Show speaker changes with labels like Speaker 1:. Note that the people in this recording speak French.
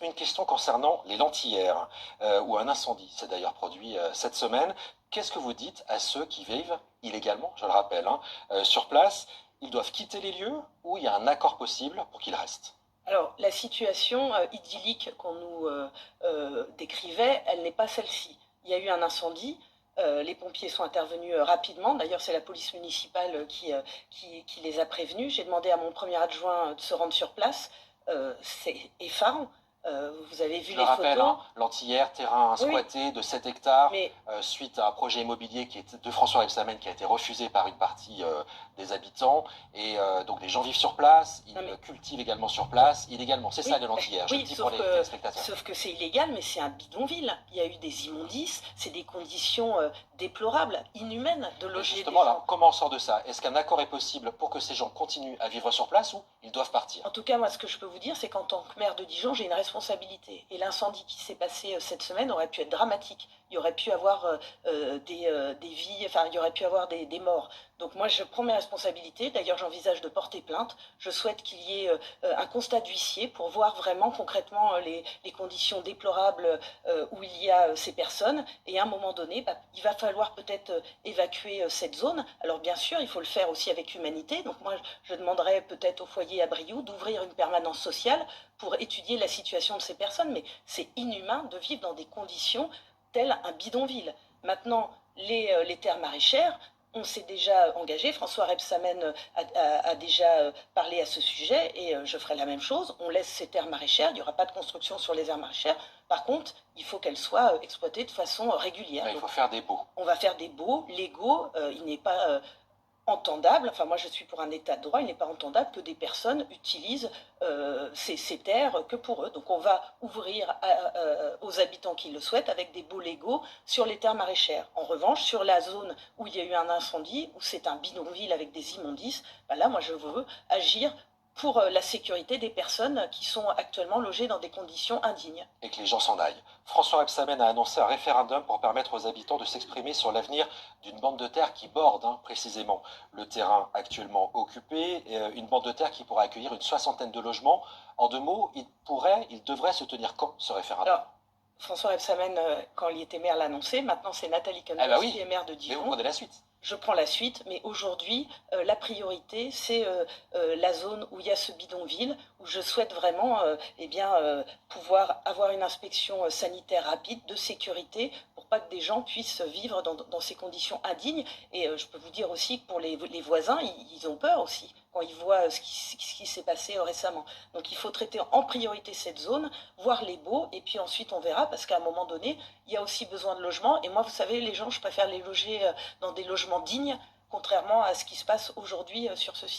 Speaker 1: Une question concernant les Lentillères, où un incendie s'est d'ailleurs produit cette semaine. Qu'est-ce que vous dites à ceux qui vivent illégalement, je le rappelle, hein, sur place? Ils doivent quitter les lieux ou il y a un accord possible pour qu'ils restent?
Speaker 2: Alors, la situation idyllique qu'on nous décrivait, elle n'est pas celle-ci. Il y a eu un incendie, les pompiers sont intervenus rapidement. D'ailleurs, c'est la police municipale qui les a prévenus. J'ai demandé à mon premier adjoint de se rendre sur place. C'est effarant. Vous avez vu
Speaker 1: Je le
Speaker 2: les
Speaker 1: rappelle,
Speaker 2: photos.
Speaker 1: hein, Lentillères, terrain
Speaker 2: Oui,
Speaker 1: squatté de 7 hectares,
Speaker 2: mais
Speaker 1: suite à un projet immobilier de François Rebsamen qui a été refusé par une partie des habitants. Et donc les gens vivent sur place, ils
Speaker 2: non, mais
Speaker 1: cultivent également sur place, illégalement. C'est ça
Speaker 2: oui,
Speaker 1: les Lentillères, je le
Speaker 2: oui,
Speaker 1: dis pour les téléspectateurs.
Speaker 2: sauf que c'est illégal, mais c'est un bidonville. Il y a eu des immondices, c'est des conditions déplorables, inhumaines de
Speaker 1: Mais
Speaker 2: loger des
Speaker 1: justement,
Speaker 2: gens.
Speaker 1: là, comment on sort de ça? Est-ce qu'un accord est possible pour que ces gens continuent à vivre sur place ou ils doivent partir?
Speaker 2: En tout cas, moi, ce que je peux vous dire, c'est qu'en tant que maire de Dijon, j'ai une responsabilité. Et l'incendie qui s'est passé cette semaine aurait pu être dramatique. Il y aurait pu avoir des vies, enfin, il y aurait pu avoir des morts. Donc moi, je prends mes responsabilités. D'ailleurs, j'envisage de porter plainte. Je souhaite qu'il y ait un constat d'huissier pour voir vraiment concrètement les conditions déplorables où il y a ces personnes. Et à un moment donné, bah, il va falloir peut-être évacuer cette zone. Alors bien sûr, il faut le faire aussi avec humanité. Donc moi, je demanderais peut-être au foyer à Brioude d'ouvrir une permanence sociale pour étudier la situation de ces personnes. Mais c'est inhumain de vivre dans des conditions telles un bidonville. Maintenant, les terres maraîchères, on s'est déjà engagé, François Rebsamen a déjà parlé à ce sujet et je ferai la même chose. On laisse ces terres maraîchères, il n'y aura pas de construction sur les aires maraîchères. Par contre, il faut qu'elles soient exploitées de façon régulière.
Speaker 1: Mais il faut faire des baux.
Speaker 2: On va faire des baux légaux. Il n'est pas entendable, enfin moi je suis pour un état de droit, il n'est pas entendable que des personnes utilisent ces terres que pour eux. Donc on va ouvrir aux habitants qui le souhaitent avec des baux légaux sur les terres maraîchères. En revanche, sur la zone où il y a eu un incendie, où c'est un bidonville avec des immondices, ben là moi je veux agir pour la sécurité des personnes qui sont actuellement logées dans des conditions indignes.
Speaker 1: Et que les gens s'en aillent. François Rebsamen a annoncé un référendum pour permettre aux habitants de s'exprimer sur l'avenir d'une bande de terre qui borde précisément le terrain actuellement occupé, une bande de terre qui pourra accueillir une soixantaine de logements. En deux mots, il devrait se tenir quand ce référendum?
Speaker 2: Alors, François Rebsamen, quand il était maire, l'a annoncé. Maintenant, c'est Nathalie
Speaker 1: Eh
Speaker 2: Knowles
Speaker 1: ben oui,
Speaker 2: qui est maire de
Speaker 1: mais vous
Speaker 2: Dijon.
Speaker 1: prenez la suite.
Speaker 2: Je prends la suite, mais aujourd'hui, la priorité, c'est la zone où il y a ce bidonville, où je souhaite vraiment eh bien, pouvoir avoir une inspection sanitaire rapide, de sécurité, pour pas que des gens puissent vivre dans ces conditions indignes. Et je peux vous dire aussi que pour les voisins, ils ont peur aussi quand ils voient ce qui s'est passé récemment. Donc il faut traiter en priorité cette zone, voir les baux, et puis ensuite on verra, parce qu'à un moment donné, il y a aussi besoin de logement. Et moi, vous savez, les gens, je préfère les loger dans des logements dignes, contrairement à ce qui se passe aujourd'hui sur ce site.